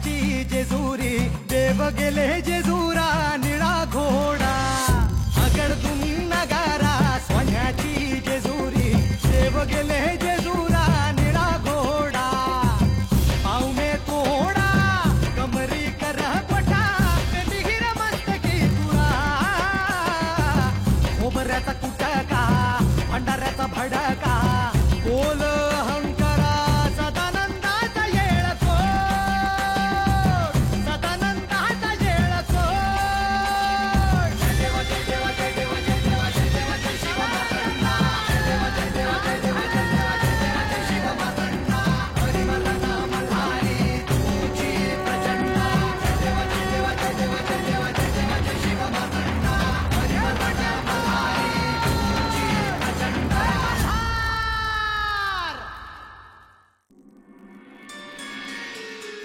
सोन्याची जेजुरी देव गेले जेजुरा निळा घोडा अगडतून नगारा सोन्याची जेजुरी देव गेले जेजुरा निळा घोडा पाऊ में कोडा कमरी कर पटा बिहिर मस्तकी तुरा खोबऱ्याचा कुटका भंडाऱ्याचा भडका बोल अहंकारा सदानंदाचा येळको सदानंदाचा येळको जय देव जय देव जय देव जय देव जय देव जय शिव मातंडा जय देव जय देव जय देव जय देव जय देव जय शिव मातंडा हरिवरना मल्हारी तुझी प्रचंड जय देव जय देव जय देव जय देव जय देव जय शिव मातंडा हरिवरना मल्हारी तुझी प्रचंड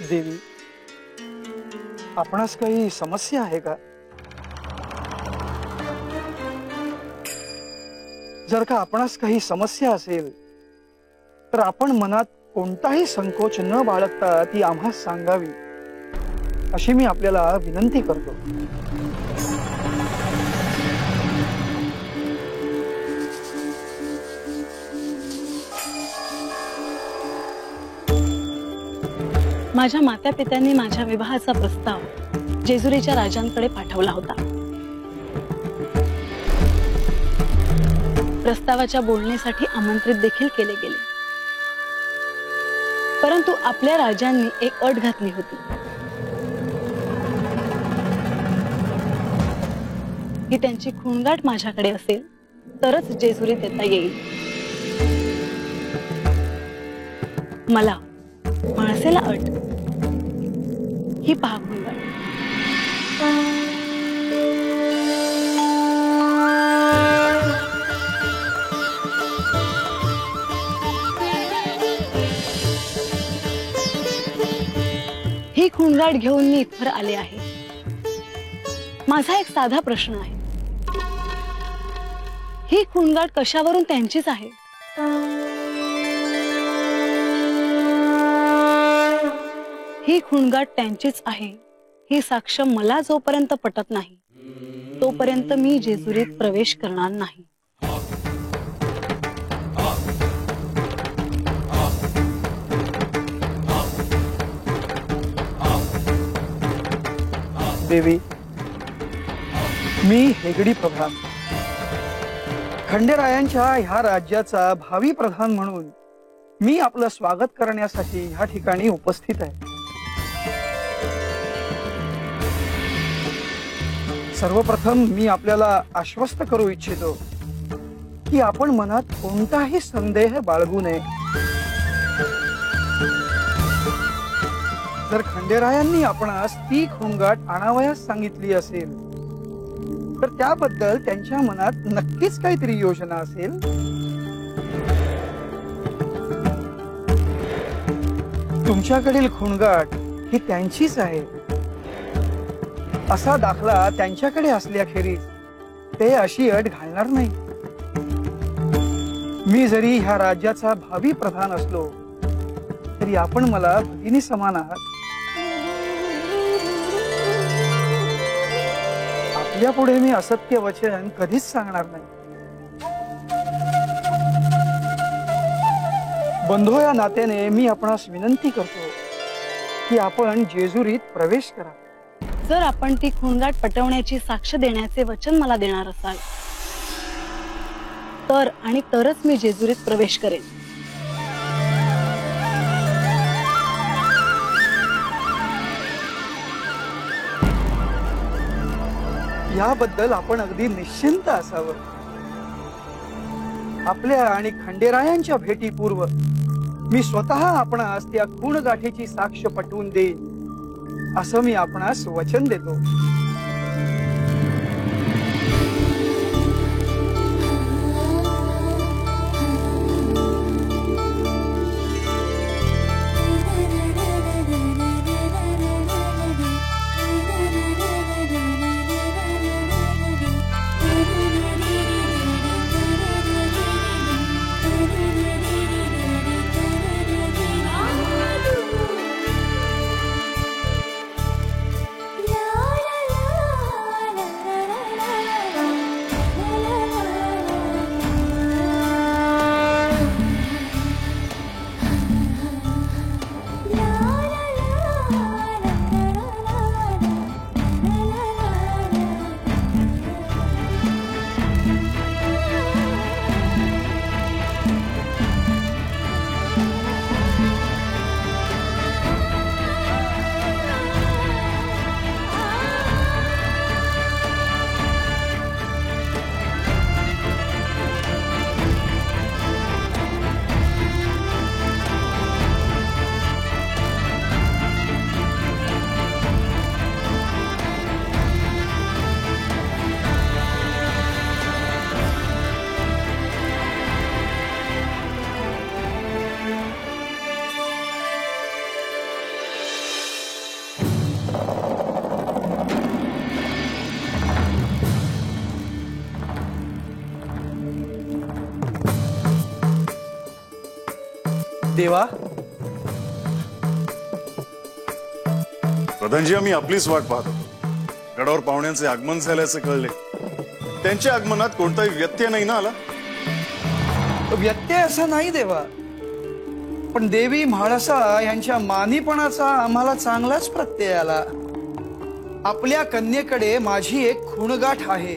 देवी, आपणास काही समस्या आहे का? जर का आपणास काही समस्या असेल तर आपण मनात कोणताही संकोच न बाळगता ती आम्हास सांगावी अशी मी आपल्याला विनंती करतो. माझ्या माता पित्यांनी माझ्या विवाहाचा प्रस्ताव जेजुरीच्या राजांकडे पाठवला होता. प्रस्तावाच्या बोलण्यासाठी आमंत्रित देखील केले गेले, परंतु आपल्या राजांनी एक अट घातली होती की त्यांची खूणगाठ माझ्याकडे असेल तरच जेजुरीत येता येईल. मला माणसेला अट ही पहा खूणगाठ. ही खूणगाठ घेऊन मी इथवर आले आहे. माझा एक साधा प्रश्न आहे, ही खूणगाठ कशावरून त्यांचीच आहे? ही खूणगाठ त्यांचीच आहे ही साक्ष मला जोपर्यंत पटत नाही तोपर्यंत मी जेजुरीत प्रवेश करणार नाही. देवी, मी हेगडी प्रधान खंडेरायांच्या ह्या राज्याचा भावी प्रधान म्हणून मी आपलं स्वागत करण्यासाठी ह्या ठिकाणी उपस्थित आहे. सर्वप्रथम मी आपल्याला आश्वस्त करू इच्छितो की आपण मनात कोणताही संदेह बाळगू नये. जर खंडेरायांनी आपणास ती खूणगाठ आणावयास सांगितली असेल तर त्याबद्दल त्यांच्या मनात नक्कीच काहीतरी योजना असेल. तुमच्याकडील खूणगाठ ही त्यांचीच आहे असा दाखला त्यांच्याकडे असल्याखेरीज ते अशी अट घालणार नाही. मी जरी ह्या राज्याचा भावी प्रधान असलो तरी आपण मला भगिनी समान आहात. आपल्या पुढे मी असत्य वचन कधीच सांगणार नाही. बंधू या नात्याने मी आपणास विनंती करतो की आपण जेजुरीत प्रवेश करा. जर आपण ती खूणगाठ पटवण्याची साक्ष देण्याचे वचन मला देणार असाल तर आणि तरच मी जेजुरीत प्रवेश करेन. याबद्दल आपण अगदी निश्चिंत असावं. आपल्या आणि खंडेरायांच्या भेटीपूर्व मी स्वतः आपणास त्या खूणगाठीची साक्ष पटवून देईन असं मी आपणास वचन देतो. देवा, प्रधानजी, आम्ही आपलीच वाट पाहत होतो. गडावर पाहुण्यांचे आगमन झाल्याचे कळले. त्यांच्या आगमनात कोणताही व्यत्यय नाही ना आला? व्यत्यय असा नाही देवा, पण देवी म्हाळसा यांच्या मानीपणाचा आम्हाला चांगलाच प्रत्यय आला. आपल्या कन्येकडे माझी एक खूणगाठ आहे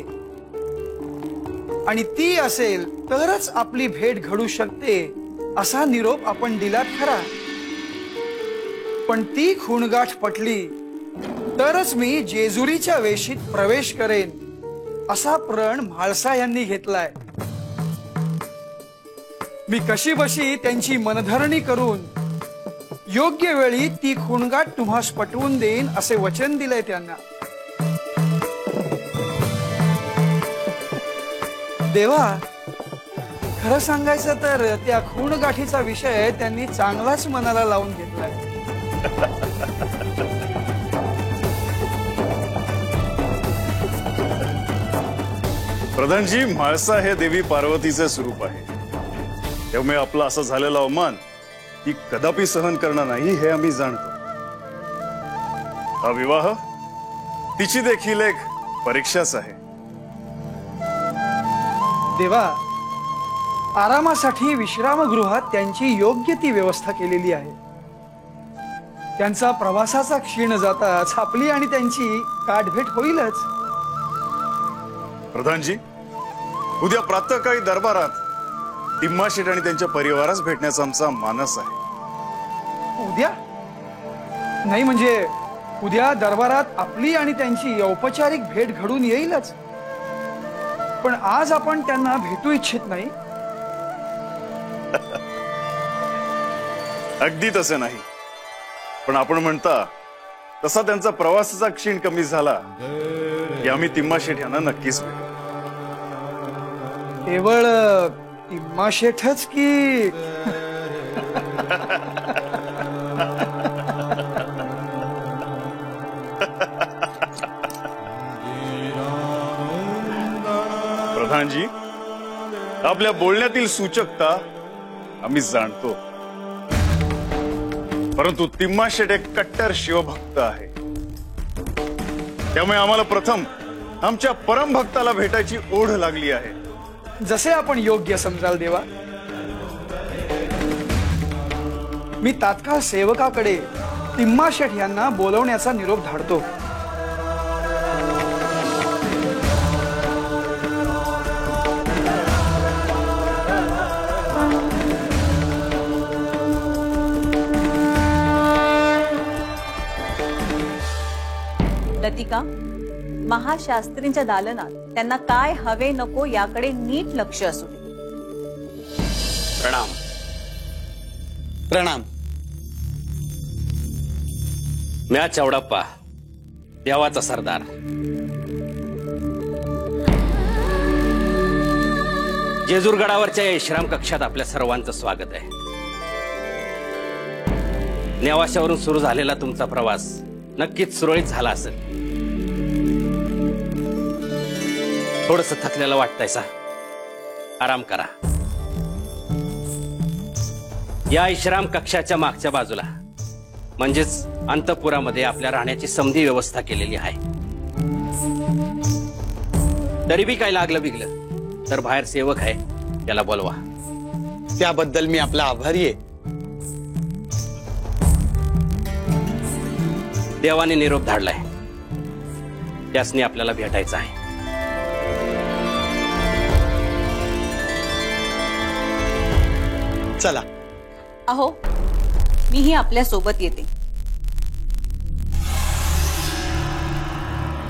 आणि ती असेल तरच आपली भेट घडू शकते असा निरोप आपण दिलात खरा. पण ती खूणगाठ पटली तरच मी जेजुरीच्या वेशीत प्रवेश करेन असा प्रण म्हाळसा यांनी घेतलाय. मी कशीबशी त्यांची मनधरणी करून योग्य वेळी ती खूणगाठ तुम्हास पटवून देईन असे वचन दिलंय त्यांना. देवा, खरं सांगायचं तर त्या खूणगाठीचा विषय त्यांनी चांगलाच मनाला लावून घेतलाय. प्रधानजी, म्हाळसा हे देवी पार्वतीचे स्वरूप आहे. त्यामुळे आपला असा झालेला अवमान ती कदापि सहन करणार नाही हे आम्ही जाणतो. हा विवाह तिची देखील एक परीक्षाच आहे. देवा, आरामासाठी विश्रामगृहात त्यांची योग्य ती व्यवस्था केलेली आहे. त्यांचा प्रवासाचा क्षीण जाताच आपली आणि त्यांची गाठभेट होईलच. प्रधानजी, उद्या प्रातःकाळी दरबारात तिम्माशेठ आणि त्यांच्या परिवारास भेटण्याचा आमचा मानस आहे. उद्या नाही म्हणजे उद्या दरबारात आपली आणि त्यांची औपचारिक भेट घडून येईलच, पण आज आपण त्यांना भेटू इच्छित नाही. अगदी तसे नाही, पण आपण म्हणता तसा त्यांचा प्रवासाचा क्षीण कमी झाला की आम्ही तिम्माशेठ यांना नक्कीच भेटू. केवळ तिम्माशेठच की प्रधानजी, आपल्या बोलण्यातील सूचकता आम्ही जाणतो, परंतु तिम्माशेठ एक कट्टर शिवभक्त आहे. त्यामुळे आम्हाला प्रथम आमच्या परमभक्ताला भेटायची ओढ लागली आहे. जसे आपण योग्य समजाल देवा. मी तात्काळ सेवकाकडे तिम्माशेठ यांना बोलवण्याचा निरोप धाडतो. लतिका, महाशास्त्रींच्या दालनात त्यांना काय हवे नको याकडे नीट लक्ष असू दे. प्रणाम. प्रणाम. म्या चौडप्पा, देवाचा सरदार. जेजूरगडावरच्या या विश्राम कक्षात आपल्या सर्वांचं स्वागत आहे. नेवाशावरून सुरू झालेला तुमचा प्रवास नक्कीच सुरळीत झाला असेल. थोडंसं थकलेलं वाटतंय सा, आराम करा. या विश्राम कक्षाच्या मागच्या बाजूला म्हणजेच अंतपुरामध्ये आपल्या राहण्याची समधी व्यवस्था केलेली आहे. तरी बी काय लागलं बिगलं तर बाहेर सेवक आहे, त्याला बोलवा. त्याबद्दल मी आपला आभारी आहे. देवाने निरोप धाडलाय, त्यासनी आपल्याला भेटायचं आहे. चला. अहो, मीही आपल्या सोबत येते.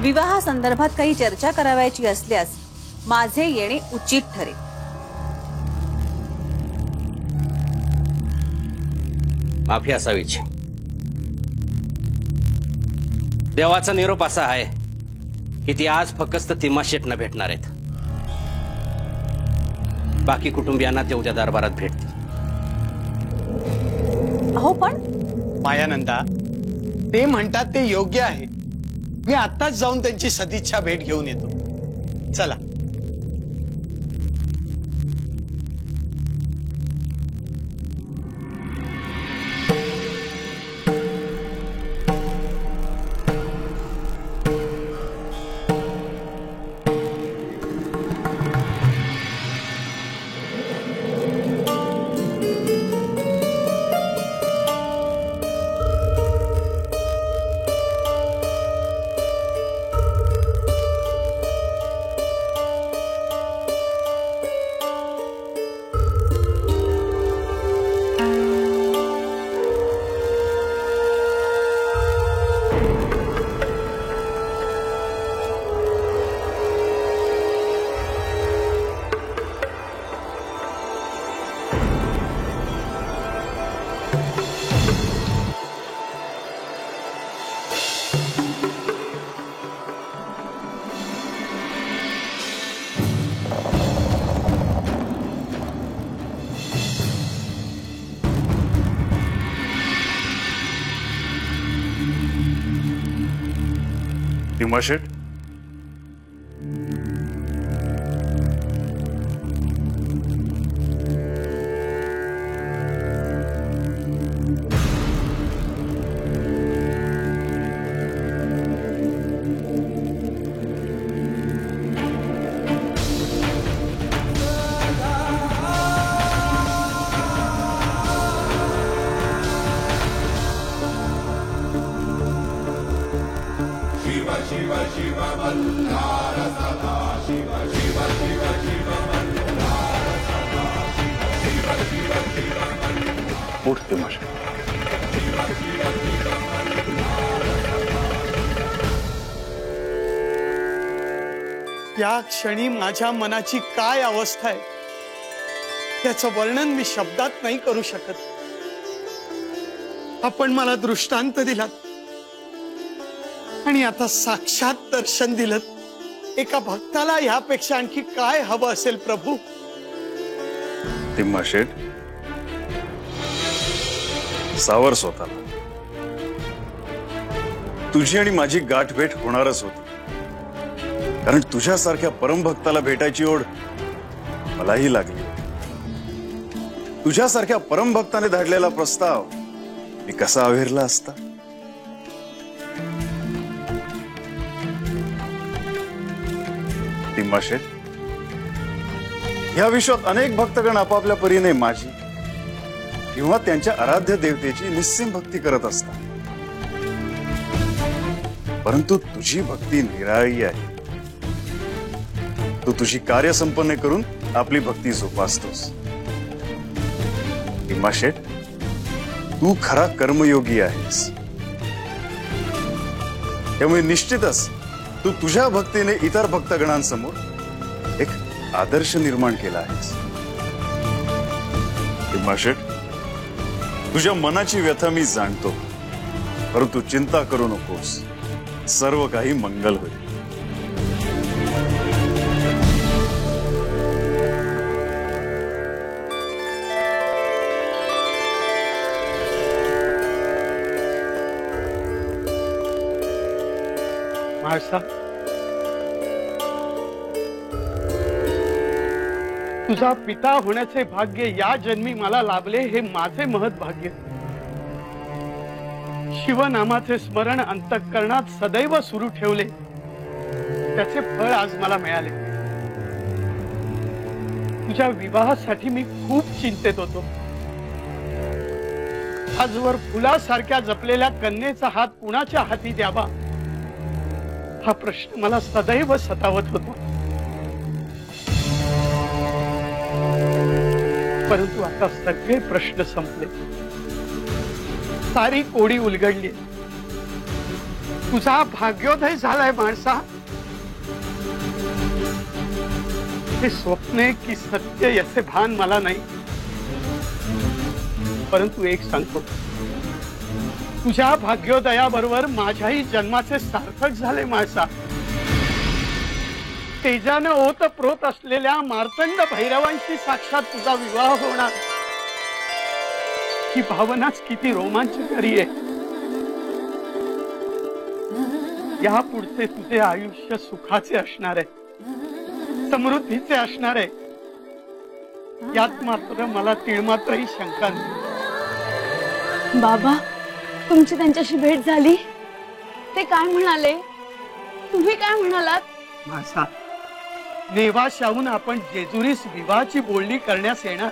विवाहासंदर्भात काही चर्चा करावयाची असल्यास माझे येणे उचित ठरेल. माफी असावीची. देवाचा निरोप असा आहे की ती आज फक्त तिम्माशेठना भेटणार आहेत. बाकी कुटुंबियांना ते उद्या दरबारात भेटतील. अहो पण मायानंदा, ते म्हणतात ते योग्य आहे. मी आत्ताच जाऊन त्यांची सदिच्छा भेट घेऊन येतो. चला. भीमाशेठ, उठ भीमाशेठ. त्या क्षणी माझ्या मनाची काय अवस्था आहे त्याचं वर्णन मी शब्दात नाही करू शकत. आपण मला दृष्टांत दिलात आणि आता साक्षात दर्शन दिलं. एका भक्ताला यापेक्षा आणखी काय हवं असेल प्रभू? भीमाशेठ, सावर स्वतःला. तुझी आणि माझी गाठभेट होणारच होती, कारण तुझ्यासारख्या परमभक्ताला भेटायची ओढ मलाही लागली. तुझ्यासारख्या परमभक्ताने धाडलेला प्रस्ताव मी कसा अवेरला असता? भीमाशेठ, या विश्वात अनेक भक्तगण आपापल्या परीने माझी किंवा त्यांच्या आराध्य देवतेची निस्सीम भक्ती करत असतात, परंतु तुझी भक्ती निराळी आहे. तू तुझी कार्य संपन्न करून आपली भक्ती जोपासतोस. भीमाशेठ, तू खरा कर्मयोगी आहेस, त्यामुळे निश्चितच तू तुझ्या भक्तीने इतर भक्तगणांसमोर एक आदर्श निर्माण केला आहेस. भीमाशेठ, तुझ्या मनाची व्यथा मी जाणतो, परंतु चिंता करू नकोस, सर्व काही मंगल होईल. महाराज, तुझा पिता होण्याचे भाग्य या जन्मी मला लाभले हे माझे महत् भाग्य. शिवनामाचे स्मरण अंतःकरणात सदैव सुरू ठेवले त्याचे फळ आज मला मिळाले. तुझ्या विवाहासाठी मी खूप चिंतेत होतो. आजवर फुलासारख्या जपलेल्या कन्येचा हात कुणाच्या हाती द्यावा हा प्रश्न मला सदैव सतावत होता. परंतु आता सगळे प्रश्न संपले, सारी कोडी उलगडली. तुझा भाग्योदय झालाय माणसा. हे स्वप्ने की सत्य याचे भान मला नाही, परंतु एक सांगतो, तुझ्या भाग्योदयाबरोबर माझ्याही जन्माचे सार्थक झाले माणसा. तेजाने ओतप्रोत असलेल्या मार्तंड भैरवांशी साक्षात तुझा विवाह होणार. ही भावनाच किती रोमांचकारी आहे. या पुढचे तुझे आयुष्य सुखाचे असणार आहे, समृद्धीचे असणार आहे, यात मात्र मला तिळमात्रही शंका नाही. बाबा, तुमची त्यांच्याशी भेट झाली? ते काय म्हणाले? तुम्ही काय म्हणालात? माझा नेवाशाहून आपण जेजुरीस विवाहाची बोलणी करण्यास येणार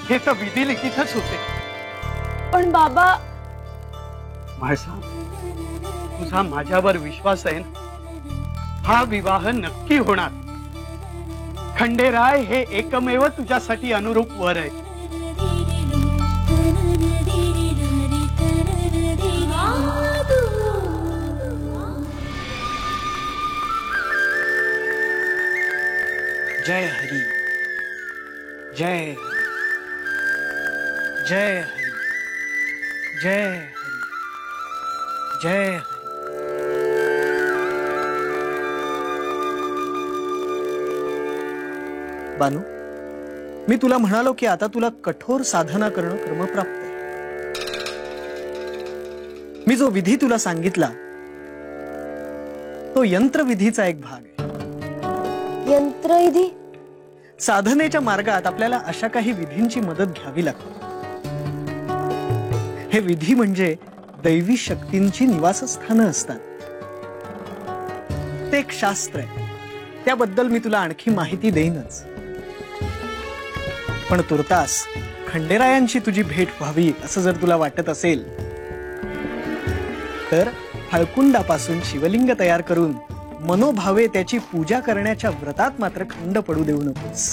हे तर विधी लिखितच होते. पण बाबा, माझा तुझा माझ्यावर विश्वास आहे ना? हा विवाह नक्की होणार. खंडेराय हे एकमेव तुझ्यासाठी अनुरूप वर आहे. जय हरी, जय हरी, जय हरी, जय हरी, जय हरी. बानू, मी तुला म्हणालो की आता तुला कठोर साधना करणं क्रमप्राप्त आहे. मी जो विधी तुला सांगितला तो यंत्रविधीचा एक भाग आहे. यंत्रविधी? साधनेच्या मार्गात आपल्याला अशा काही विधींची मदत घ्यावी लागते. हे विधी म्हणजे दैवी शक्तींची निवासस्थानं असतात. ते एक शास्त्र आहे. त्याबद्दल मी तुला आणखी माहिती देईनच. पण तुर्तास खंडेरायांची तुझी भेट व्हावी असं जर तुला वाटत असेल तर हळकुंडापासून शिवलिंग तयार करून मनोभावे त्याची पूजा करण्याच्या व्रतात मात्र खंड पडू देऊ नकोस.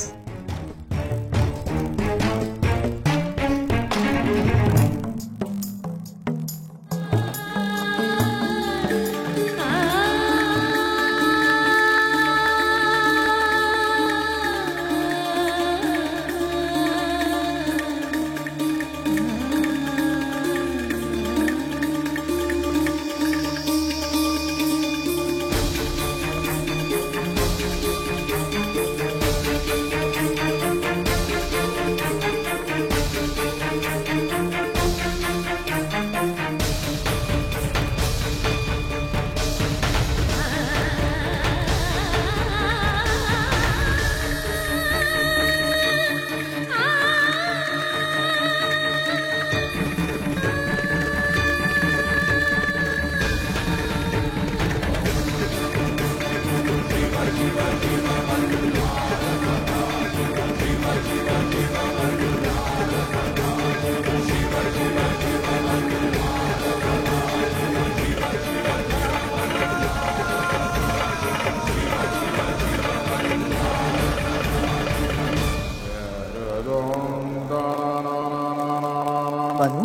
बानू,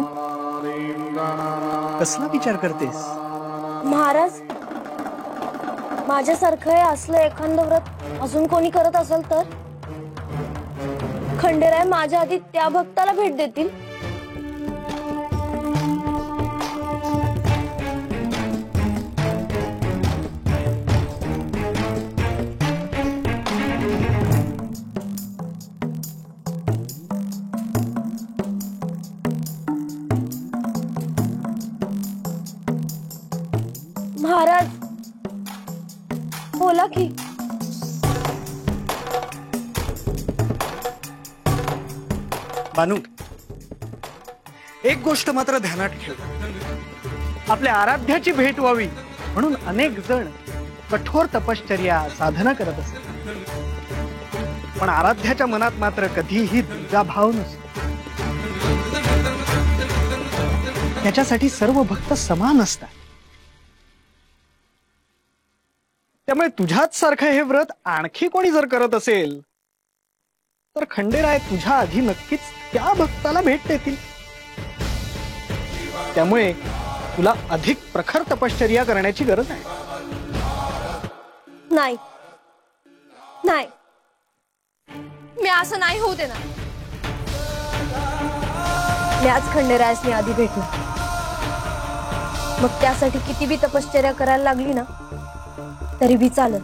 कसला विचार करतेस? महाराज, माझ्यासारखं हे असलं एखादं व्रत अजून कोणी करत असेल तर खंडेराय माझ्या आधी त्या भक्ताला भेट देतील. महाराज, बोला की. बानू, एक गोष्ट मात्र ध्यानात ठेव. आपल्या आराध्याची भेट व्हावी म्हणून अनेक जण कठोर तपश्चर्या साधना करत असतात. पण आराध्याच्या मनात मात्र कधीही द्विधाभाव नसतो. त्याच्यासाठी सर्व भक्त समान असतात. त्यामुळे तुझ्याच सारखं हे व्रत आणखी कोणी जर करत असेल तर खंडेराय तुझ्या आधी नक्कीच त्या भक्ताला भेट देतील. त्यामुळे तुला अधिक प्रखर तपश्चर्या करण्याची गरज आहे. नाही नाही, मी असं नाही होऊ देणार. मी आज खंडेरायासनी आधी भेटू, मग त्यासाठी किती बी तपश्चर्या करायला लागली ना तरी बी चालेल.